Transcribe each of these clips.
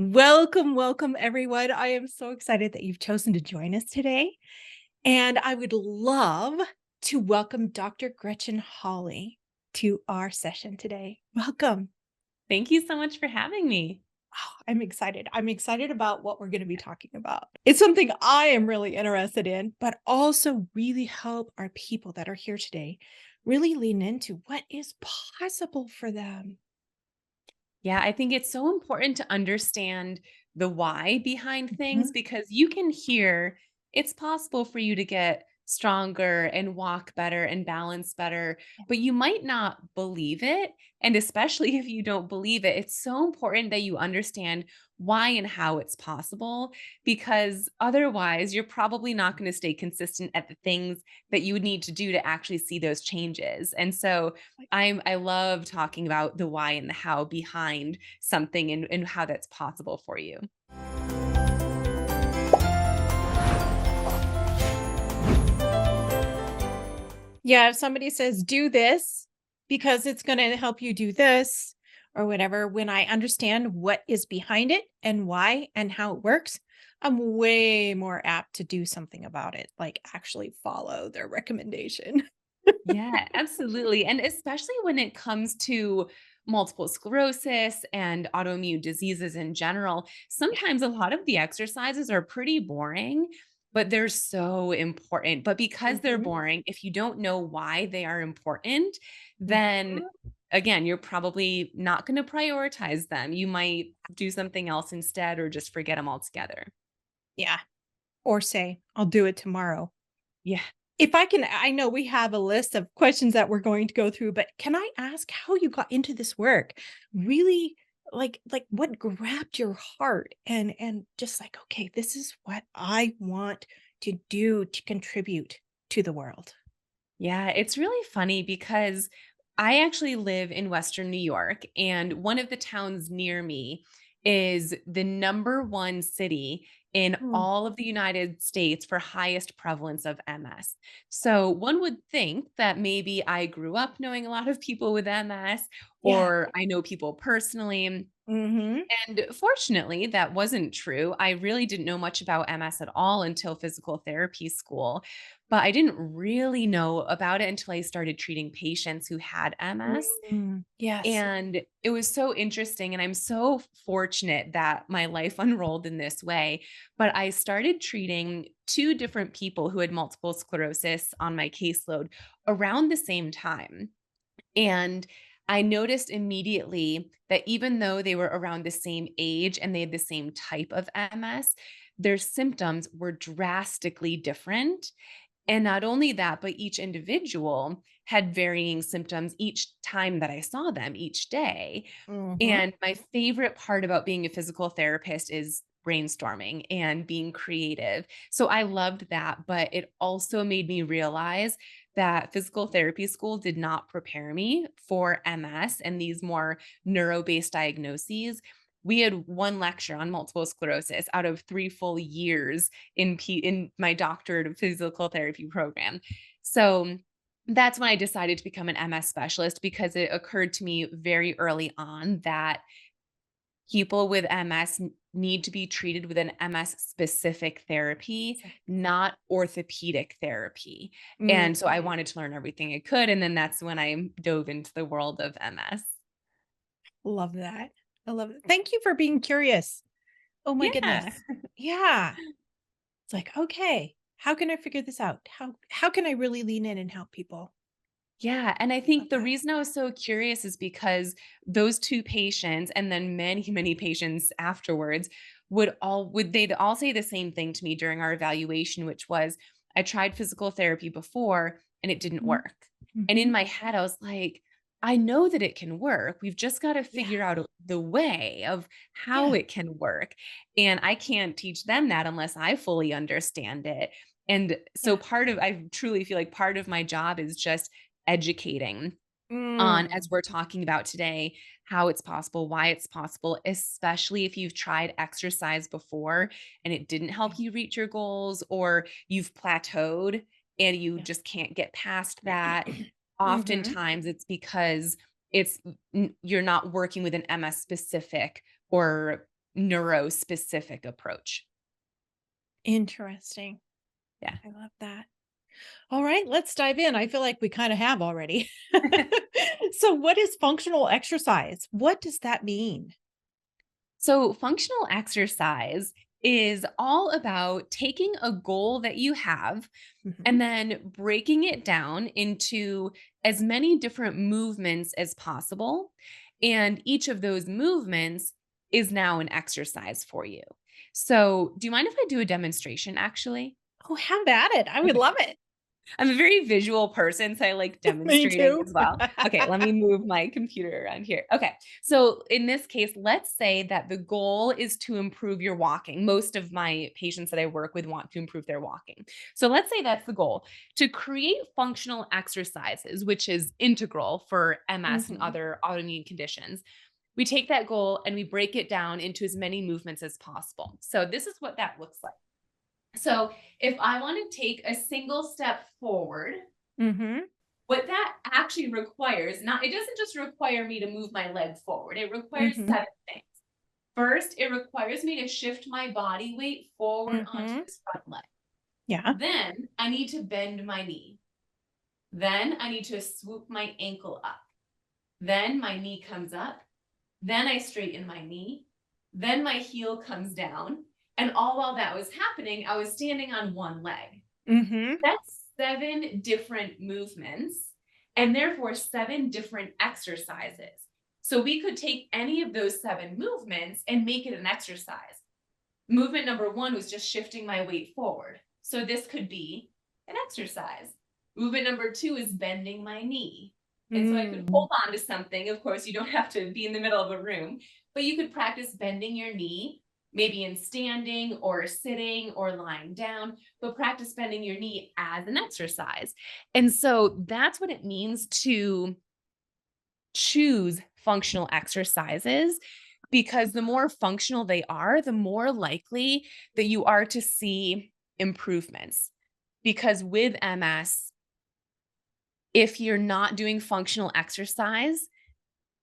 Welcome, welcome, everyone. I am so excited that you've chosen to join us today. And I would love to welcome Dr. Gretchen Holly to our session today. Welcome. Thank you so much for having me. Oh, I'm excited. I'm excited about what we're going to be talking about. It's something I am really interested in, but also really help our people that are here today really lean into what is possible for them. Yeah, I think it's so important to understand the why behind things Mhm. because you can hear it's possible for you to get stronger and walk better and balance better, but you might not believe it. And especially if you don't believe it, it's so important that you understand why and how it's possible because otherwise you're probably not going to stay consistent at the things that you would need to do to actually see those changes. And so I love talking about the why and the how behind something and how that's possible for you. Yeah, if somebody says, "Do this because it's gonna help you do this," or whatever, when I understand what is behind it and why and how it works, I'm way more apt to do something about it, like actually follow their recommendation. Yeah, absolutely. And especially when it comes to multiple sclerosis and autoimmune diseases in general, Yeah. sometimes a lot of the exercises are pretty boring, but they're so important. But because they're Mhm, boring, if you don't know why they are important, then mhm. again, you're probably not going to prioritize them. You might do something else instead or just forget them altogether. Yeah, or say, "I'll do it tomorrow." Yeah. If I can I know we have a list of questions that we're going to go through, but can I ask how you got into this work? Really, like what grabbed your heart and just like, "Okay, this is what I want to do to contribute to the world." Yeah, it's really funny because I actually live in Western New York, and one of the towns near me is the number one city in Mm, all of the United States for highest prevalence of MS. So one would think that maybe I grew up knowing a lot of people with MS, yeah. or I know people personally. Mhm. And fortunately, that wasn't true. I really didn't know much about MS at all until physical therapy school, but I didn't really know about it until I started treating patients who had MS. Mm, yes. And it was so interesting. And I'm so fortunate that my life unrolled in this way. But I started treating two different people who had multiple sclerosis on my caseload around the same time. And I noticed immediately that even though they were around the same age and they had the same type of MS, their symptoms were drastically different. And not only that, but each individual had varying symptoms each time that I saw them each day. Mhm. And my favorite part about being a physical therapist is brainstorming and being creative. So I loved that, but it also made me realize that physical therapy school did not prepare me for MS and these more neuro-based diagnoses. We had one lecture on multiple sclerosis out of 3 full years in my doctorate of physical therapy program. So that's when I decided to become an MS specialist because it occurred to me very early on that people with MS need to be treated with an MS specific therapy, not orthopedic therapy. Mm, And so I wanted to learn everything I could. And then that's when I dove into the world of MS. love that. I love it. Thank you for being curious. Oh my Yeah. goodness. Yeah. It's like, "Okay, how can I figure this out? How can I really lean in and help people?" Yeah, and I Love think the that. reason I was so curious is because those 2 patients and then many, many patients afterwards they'd all say the same thing to me during our evaluation, which was, "I tried physical therapy before and it didn't Mhm, work." And in mhm. my head, I was like, "I know that it can work. We've just gotta Yeah, figure out the way of how yeah, it can work." And I can't teach them that unless I fully understand it. And so yeah. I truly feel like part of my job is just educating on, Mm, as we're talking about today, how it's possible, why it's possible, especially if you've tried exercise before and it didn't yeah, help you reach your goals, or you've plateaued and you yeah. just can't get past that. Mhm. Oftentimes it's because you're not working with an MS specific or neuro specific approach. Interesting. Yeah. I love that. All right, let's dive in. I feel like we kind of have already. So, what is functional exercise? What does that mean? So, functional exercise is all about taking a goal that you have Mhm. and then breaking it down into as many different movements as possible. And each of those movements is now an exercise for you. So, do you mind if I do a demonstration actually? Oh, have at it. I would love it. I'm a very visual person, so I like Me demonstrating too. as well. Okay, let me move my computer around here. Okay, so in this case, let's say that the goal is to improve your walking. Most of my patients that I work with want to improve their walking. So let's say that's the goal to create functional exercises, which is integral for MS and Mhm. other autoimmune conditions. We take that goal and we break it down into as many movements as possible. So this is what that looks like. So if I want to take a single step forward, Mhm. what that actually requires, not it doesn't just require me to move my leg forward. It requires Mhm. seven things. First, it requires me to shift my body weight forward onto Mhm. this front leg. Yeah. Then I need to bend my knee. Then I need to swoop my ankle up. Then my knee comes up. Then I straighten my knee. Then my heel comes down. And all while that was happening, I was standing on one leg. Mhm. That's 7 different movements and therefore 7 different exercises. So we could take any of those 7 movements and make it an exercise. Movement number 1 was just shifting my weight forward. So this could be an exercise. Movement number 2 is bending my knee. And so I could Mm. hold on to something. Of course, you don't have to be in the middle of a room, but you could practice bending your knee, maybe in standing or sitting or lying down, but practice bending your knee as an exercise. And so that's what it means to choose functional exercises because the more functional they are, the more likely that you are to see improvements. Because with MS, if you're not doing functional exercise,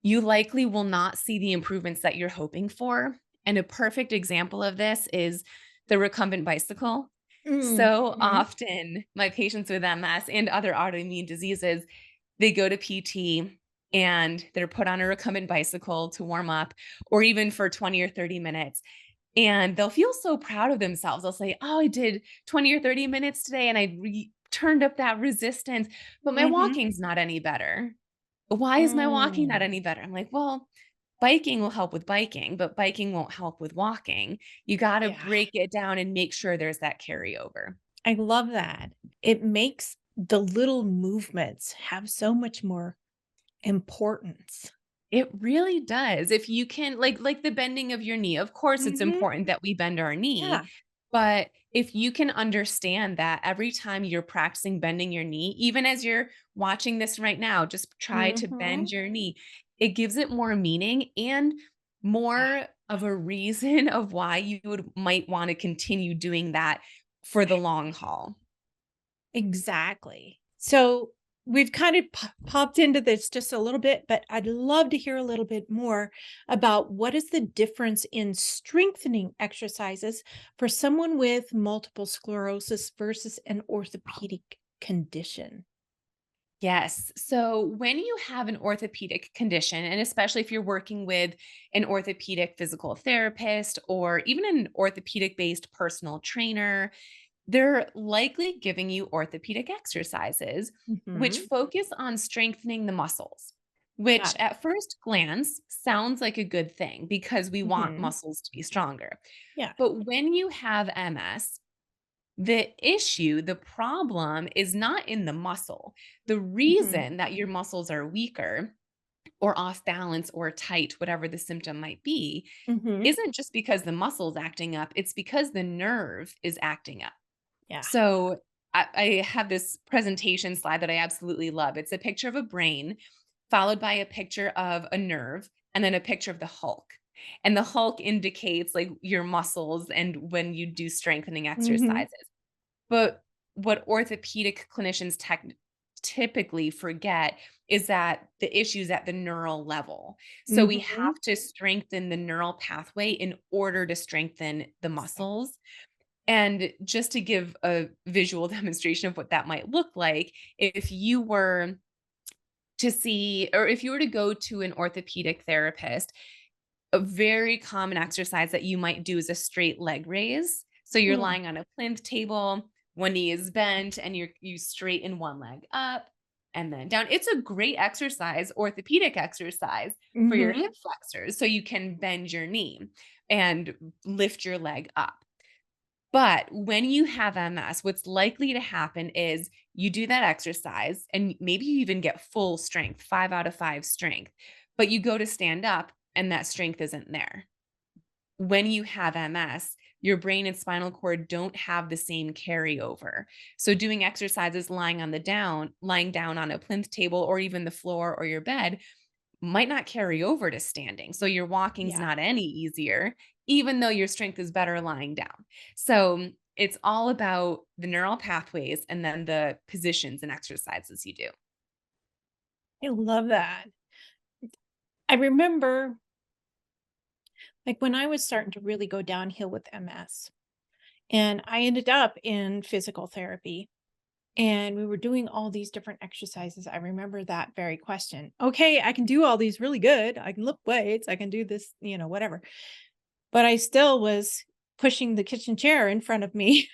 you likely will not see the improvements that you're hoping for. And a perfect example of this is the recumbent bicycle. So Mhm. often, my patients with MS and other autoimmune diseases, they go to PT and they're put on a recumbent bicycle to warm up, or even for 20 or 30 minutes. And they'll feel so proud of themselves. They'll say, "Oh, I did 20 or 30 minutes today and turned up that resistance, but my Mhm. walking's not any better." Why is my walking not Mm. any better? I'm like, well, biking will help with biking, but biking won't help with walking. You got to Yeah. break it down and make sure there's that carryover. I love that. It makes the little movements have so much more importance. It really does. If you can like the bending of your knee, of course it's Mhm. important that we bend our knee, Yeah. but if you can understand that every time you're practicing bending your knee, even as you're watching this right now, just try to bend Mhm. your knee. It gives it more meaning and Yeah. more of a reason of why you would might want to continue doing that for the long haul. Exactly. So we've kind of popped into this just a little bit, but I'd love to hear a little bit more about what is the difference in strengthening exercises for someone with multiple sclerosis versus an orthopedic condition. Yes. So when you have an orthopedic condition, and especially if you're working with an orthopedic physical therapist or even an orthopedic based personal trainer, they're likely giving you orthopedic exercises, which Mhm. focus on strengthening the muscles, which Got it. at first glance sounds like a good thing because we want Mhm. muscles to be stronger. Yeah. But when you have MS, the issue, the problem is not in the muscle. The Mhm. reason that your muscles are weaker or off balance or tight, whatever the symptom might be, Mhm. isn't just because the muscle's acting up, it's because the nerve is acting up. Yeah. So I have this presentation slide that I absolutely love. It's a picture of a brain followed by a picture of a nerve and then a picture of the Hulk. And the Hulk indicates like your muscles and when you do strengthening Mhm. exercises. But what orthopedic clinicians typically forget is that the issue's at the neural level. So we Mhm. have to strengthen the neural pathway in order to strengthen the Exactly. muscles. And just to give a visual demonstration of what that might look like, if you were to see, or if you were to go to an orthopedic therapist, a very common exercise that you might do is a straight leg raise. So you're Mm. lying on a plinth table, one knee is bent, and you straighten one leg up and then down. It's a great exercise, orthopedic exercise for your Mhm. hip flexors. So you can bend your knee and lift your leg up. But when you have MS, what's likely to happen is you do that exercise and maybe you even get full strength, 5 out of 5 strength, but you go to stand up and that strength isn't there. When you have MS, your brain and spinal cord don't have the same carryover. So doing exercises lying down on a plinth table or even the floor or your bed might not carry over to standing. So your walking's Yeah. not any easier, even though your strength is better lying down. So it's all about the neural pathways and then the positions and exercises you do. I love that. I remember, like, when I was starting to really go downhill with MS, and I ended up in physical therapy, and we were doing all these different exercises. I remember that very question. Okay, I can do all these really good. I can lift weights. I can do this, whatever. But I still was pushing the kitchen chair in front of me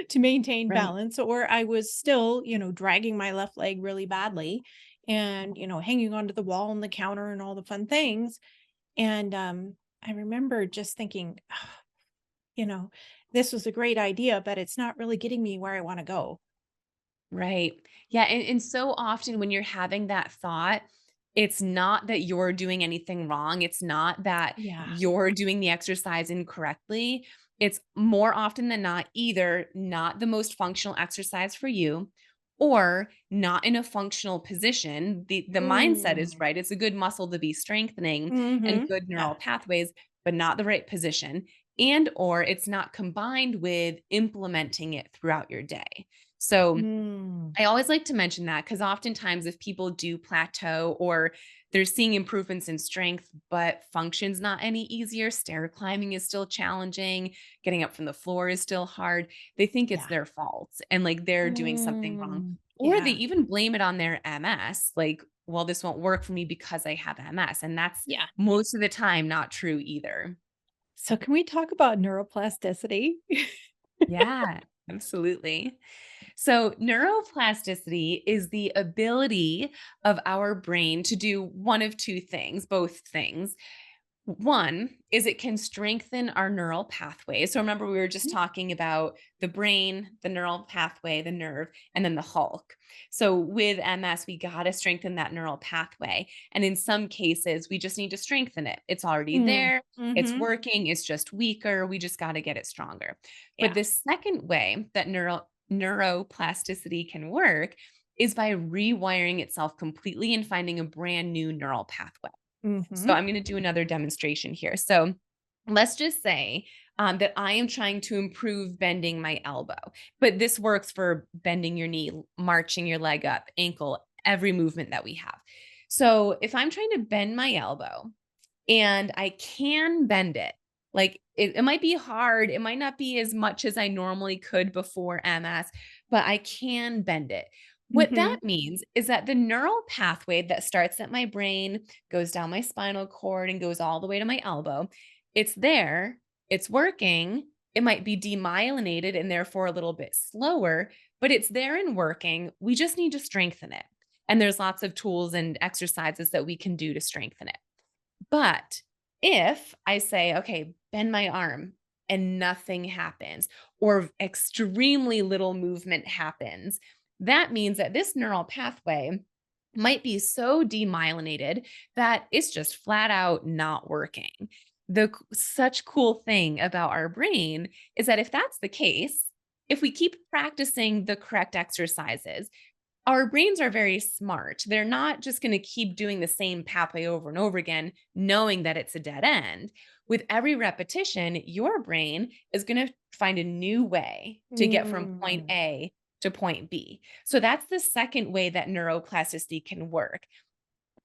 to maintain Right. balance, or I was still, dragging my left leg really badly and, hanging onto the wall and the counter and all the fun things. And I remember just thinking, "Ah, you know, this was a great idea, but it's not really getting me where I want to go." Right. Yeah, and so often when you're having that thought, it's not that you're doing anything wrong. It's not that Yeah. you're doing the exercise incorrectly. It's more often than not either not the most functional exercise for you or not in a functional position. The mindset is Mm. right. It's a good muscle to be strengthening and Mhm. good Yeah. neural pathways, but not the right position. And or it's not combined with implementing it throughout your day. So Mm. I always like to mention that because oftentimes if people do plateau or they're seeing improvements in strength, but function's not any easier, stair climbing is still challenging, getting up from the floor is still hard, they think it's Yeah. their fault and like they're doing something wrong. Or they Yeah. even blame it on their MS, like, well, this won't work for me because I have MS. And that's Yeah. most of the time not true either. So can we talk about neuroplasticity? Yeah, absolutely. So, neuroplasticity is the ability of our brain to do one of two things, both things. One is it can strengthen our neural pathways. So remember, we were just talking about the brain, the neural pathway, the nerve, and then the Hulk. So with MS, we got to strengthen that neural pathway. And in some cases, we just need to strengthen it. It's already Mm. there, it's Mhm. working, it's just weaker. We just got to get it stronger. But Yeah. the second way that neuroplasticity can work is by rewiring itself completely and finding a brand new neural pathway. So Mhm. I'm gonna do another demonstration here. So let's just say that I am trying to improve bending my elbow, but this works for bending your knee, marching your leg up, ankle, every movement that we have. So if I'm trying to bend my elbow and I can bend it, like it might be hard, it might not be as much as I normally could before MS, but I can bend it. What that Mhm. means is that the neural pathway that starts at my brain, goes down my spinal cord, and goes all the way to my elbow, it's there, it's working. It might be demyelinated and therefore a little bit slower, but it's there and working. We just need to strengthen it. And there's lots of tools and exercises that we can do to strengthen it. But if I say, okay, bend my arm and nothing happens, or extremely little movement happens, that means that this neural pathway might be so demyelinated that it's just flat out not working. Such cool thing about our brain is that if that's the case, if we keep practicing the correct exercises, our brains are very smart. They're not just going to keep doing the same pathway over and over again, knowing that it's a dead end. With every repetition, your brain is going to find a new way to get from point Mm. A to point B. So that's the second way that neuroplasticity can work.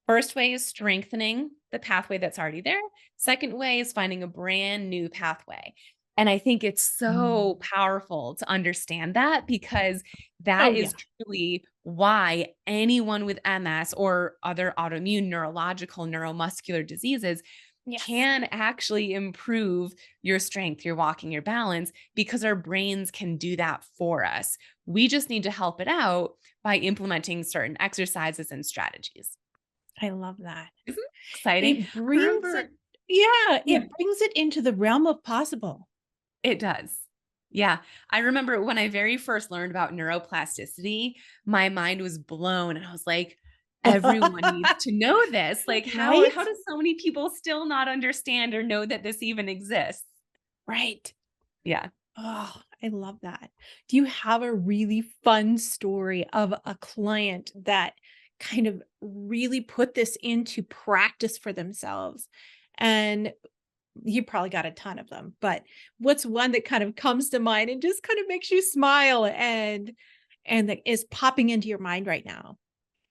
First way is strengthening the pathway that's already there. Second way is finding a brand new pathway. And I think it's so Mm. powerful to understand that because that Oh, yeah. is truly why anyone with MS or other autoimmune neurological neuromuscular diseases Yes. can actually improve your strength, your walking, your balance, because our brains can do that for us. We just need to help it out by implementing certain exercises and strategies. I love that. Isn't it exciting? It I brings it remember yeah, yeah, it brings it into the realm of possible. it does. Yeah, I remember when I very first learned about neuroplasticity, my mind was blown and I was like, everyone needs to know this. Like how Right? do so many people still not understand or know that this even exists? Right. Yeah. Oh, I love that. Do you have a really fun story of a client that kind of really put this into practice for themselves? And you probably got a ton of them, but what's one that kind of comes to mind and just kind of makes you smile and that is popping into your mind right now?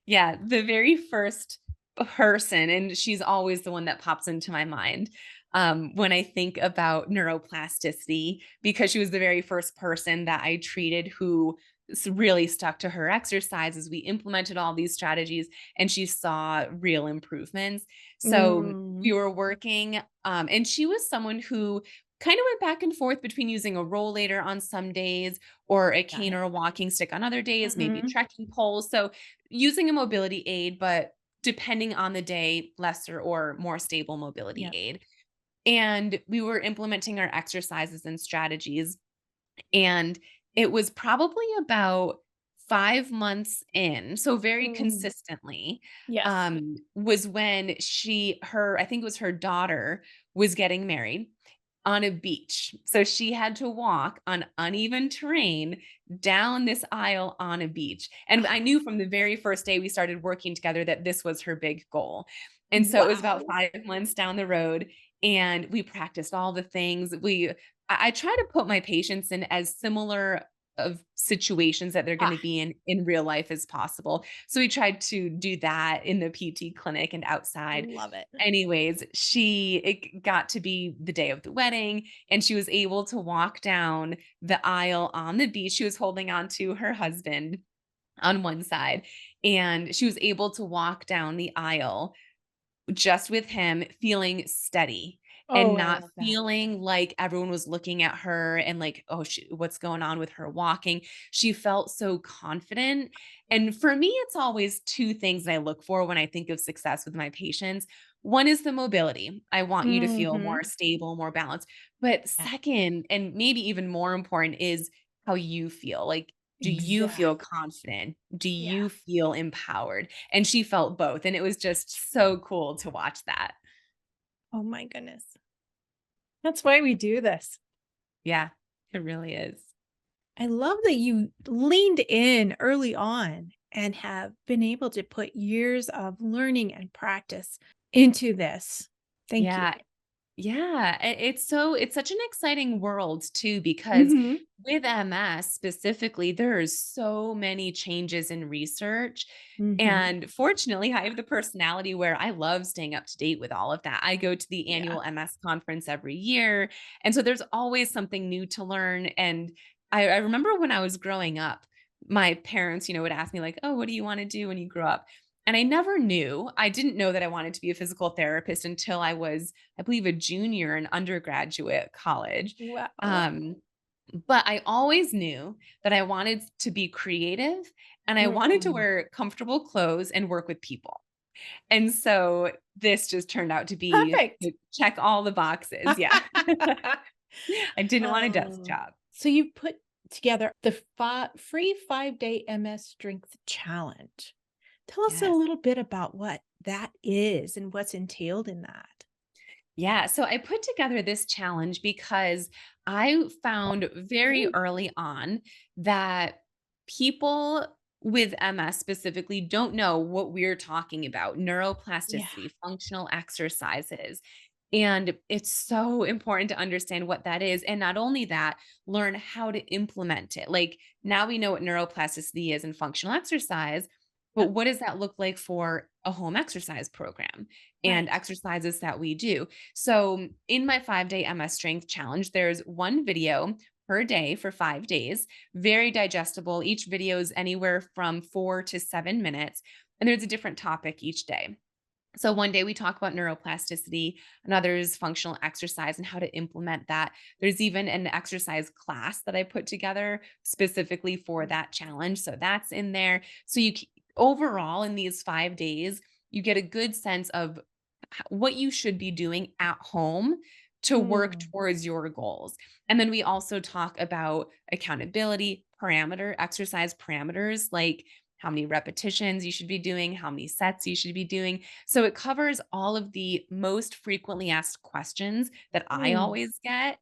Yeah, the very first person, and she's always the one that pops into my mind, when I think about neuroplasticity, because she was the very first person that I treated who really stuck to her exercises. We implemented all these strategies, and she saw real improvements. So we Mm, were working, and she was someone who kind of went back and forth between using a rollator on some days or a got cane it. or a walking stick on other days, maybe Mhm. trekking poles. So using a mobility aid, but depending on the day, lesser or more stable mobility Yep. aid. And we were implementing our exercises and strategies. And it was probably about 5 months in, so very Mm, consistently, yes. was when I think it was her daughter was getting married on a beach. So she had to walk on uneven terrain down this aisle on a beach. And I knew from the very first day we started working together that this was her big goal. And so it was about Wow. 5 months down the road and we practiced all the things. I try to put my patients in as similar of situations that they're going Ah, to be in real life as possible. So we tried to do that in the PT clinic and outside. love it. Anyways, it got to be the day of the wedding and she was able to walk down the aisle on the beach. She was holding on to her husband on one side and she was able to walk down the aisle just with him feeling steady and Oh, I not love that. feeling like everyone was looking at her and like, "Oh, what's going on with her walking?" She felt so confident, and for me, it's always 2 things that I look for when I think of success with my patients. One is the mobility. I want you to feel more Mhm. stable, more balanced. But Yeah, second, and maybe even more important, is how you feel. Like, do you feel exactly. confident? Do Yeah. you feel empowered? And she felt both, and it was just so cool to watch that. Oh my goodness. That's why we do this. Yeah, it really is. I love that you leaned in early on and have been able to put years of learning and practice into this. Thank you. Yeah, yeah, it's such an exciting world too because Mhm. with MS specifically, there's so many changes in research. Mhm. And fortunately, I have the personality where I love staying up to date with all of that. I go to the Yeah. annual MS conference every year. And so there's always something new to learn. And I remember when I was growing up, my parents, would ask me, like, oh, what do you want to do when you grow up? And I never knew. I didn't know that I wanted to be a physical therapist until I was, I believe, a junior in undergraduate college. Wow. Um, but I always knew that I wanted to be creative and I wanted to Mm. wear comfortable clothes and work with people. And so this just turned out to be Perfect. to check all the boxes. Yeah. I didn't want a desk Oh, job. so you put together the free 5-day MS Strength Challenge. Tell us a Yes. little bit about what that is and what's entailed in that. Yeah. So I put together this challenge because I found very Ooh, early on that people with MS specifically don't know what we're talking about yeah. neuroplasticity, functional exercises. And it's so important to understand what that is. And not only that, learn how to implement it. Like now we know what neuroplasticity is in functional exercise, but Yep, what does that look like for a home exercise program and right. exercises that we do? So in my 5-day MS Strength Challenge, there's one video per day for 5 days, very digestible. Each video is anywhere from 4 to 7 minutes, and there's a different topic each day. So one day we talk about neuroplasticity, another is functional exercise and how to implement that. There's even an exercise class that I put together specifically for Mm. that challenge. So that's in there. So overall in these 5 days, you get a good sense of what you should be doing at home to work Mm. towards your goals. And then we also talk about accountability, exercise parameters, like how many repetitions you should be doing, how many sets you should be doing. So it covers all of the most frequently asked questions that I Mm. always get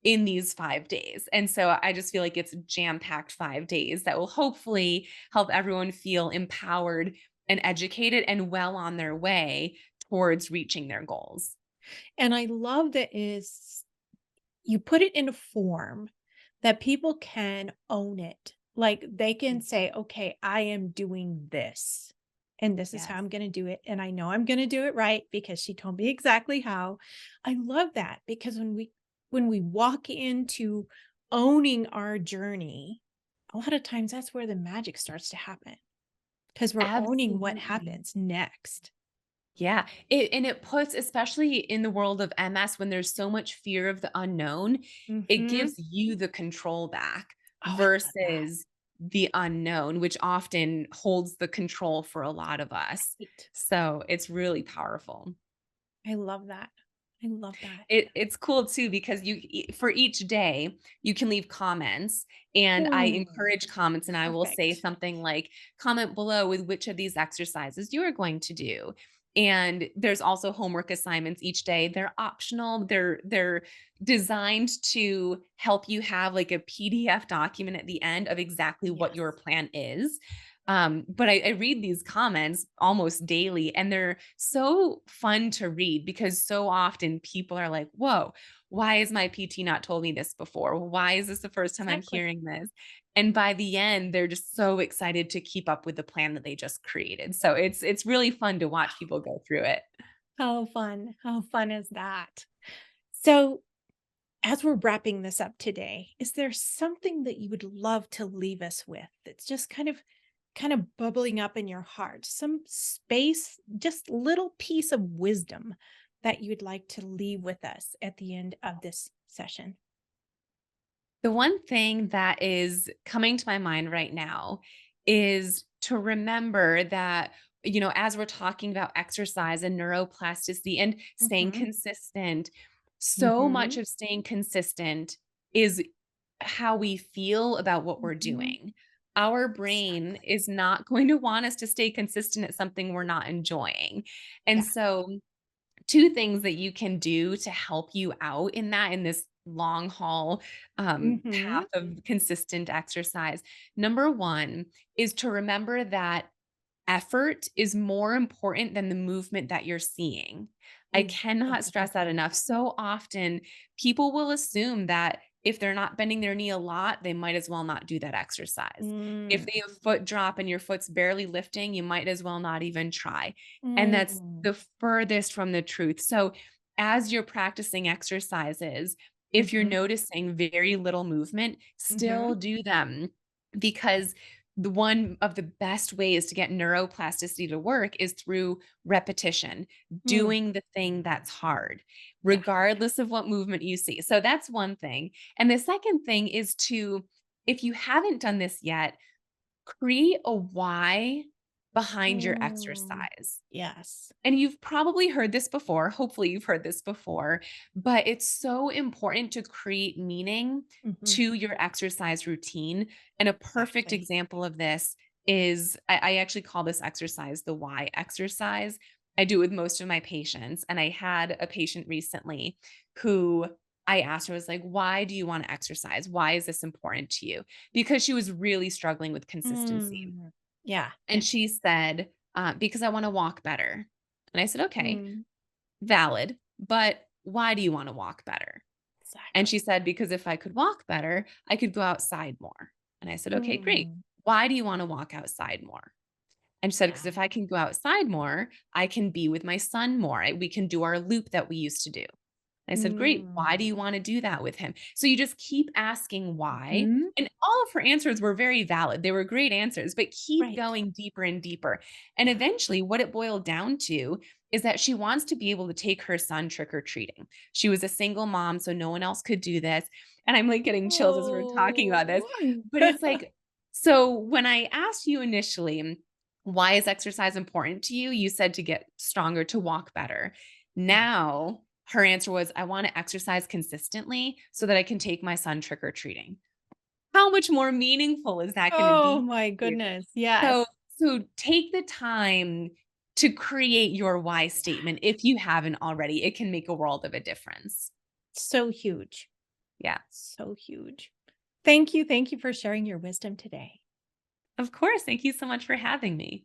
in these 5 days. And so I just feel like it's jam-packed 5 days that will hopefully help everyone feel empowered and educated and well on their way towards reaching their goals. And I love that is you put it in a form that people can own it. Like they can say, okay, I am doing this. And this is how Yes. I'm going to do it. And I know I'm going to do it right because she told me exactly how. I love that because when we walk into owning our journey, a lot of times that's where the magic starts to happen because we're owning what Absolutely. happens next. Yeah, it puts especially in the world of MS when there's so much fear of the unknown, it Mhm. gives you the control back Oh, I love that. versus the unknown, which often holds the control for a lot of us. Right. So, it's really powerful. I love that. I love that. It's cool too because for each day, you can leave comments, and I Mm, encourage comments, and I will say perfect. something like, "Comment below with which of these exercises you are going to do." And there's also homework assignments each day. They're optional. They're designed to help you have, like, a PDF document at the end of exactly what your Yes. plan is. But I read these comments almost daily, and they're so fun to read because so often people are like, "Whoa, why has my PT not told me this before? Why is this the first time I'm Exactly. hearing this?" And by the end, they're just so excited to keep up with the plan that they just created. So it's really fun to watch people go through it. How fun. How fun is that? So, as we're wrapping this up today, is there something that you would love to leave us with that's just kind of bubbling up in your heart? Some space, just little piece of wisdom that you'd like to leave with us at the end of this session? The one thing that is coming to my mind right now is to remember that, as we're talking about exercise and neuroplasticity and staying Mhm. consistent, so much Mhm. of staying consistent is how we feel about what we're Mhm. doing. Our brain Exactly. is not going to want us to stay consistent at something we're not enjoying. And Yeah. so, two things that you can do to help you out in this long haul Mhm. path of consistent exercise. Number one is to remember that effort is more important than the movement that you're seeing. I Ooh, that's cannot a good stress that one. enough. So often, people will assume that if they're not bending their knee a lot, they might as well not do that exercise. If Mm. they have foot drop and your foot's barely lifting, you might as well not even try. And that's Mm. the furthest from the truth. So, as you're practicing exercises, if you're Mhm. noticing very little movement, still Mhm. do them because the one of the best ways to get neuroplasticity to work is through repetition, Mm. doing the thing that's hard, Yeah. regardless of what movement you see. So that's one thing. And the second thing is to, if you haven't done this yet, create a why behind your Mm. exercise. Yes. And you've probably heard this before. Hopefully, you've heard this before, but it's so important to create meaning Mhm. to your exercise routine. And a perfect Exactly. example of this is I actually call this exercise the why exercise. I do it with most of my patients. And I had a patient recently who I asked her, I was like, why do you want to exercise? Why is this important to you? Because she was really struggling with consistency. Mm. Yeah. And she said, "Because I wanna walk better." And I said, "Okay, Mm. valid, but why do you want to walk better? And Exactly. she said, because if I could walk better, I could go outside more. And I said, okay, great. Mm, Why do you want to walk outside more? And she said, because yeah. if I can go outside more, I can be with my son more. We can do our loop that we used to do. I said, "Great. Why do Mm. you wanna do that with him?" So you just keep asking why, Mhm. and all of her answers were very valid. They were great answers, but keep Right. going deeper and deeper. And Yeah. eventually what it boiled down to is that she wants to be able to take her son trick or treating. She was a single mom, so no one else could do this. And I'm, like, getting chills as we're talking about this. Oh. But it's like so when I asked you initially, "Why is exercise important to you?" You said to get stronger, to walk better. Yeah. Now her answer was, "I wanna exercise consistently so that I can take my son trick or treating." How much more meaningful is that gonna Oh be my to you? goodness. Yes. So take the time to create your why Yeah. statement if you haven't already. It can make a world of a difference. So huge. Yeah. So huge. Thank you. Thank you for sharing your wisdom today. Of course, thank you so much for having me.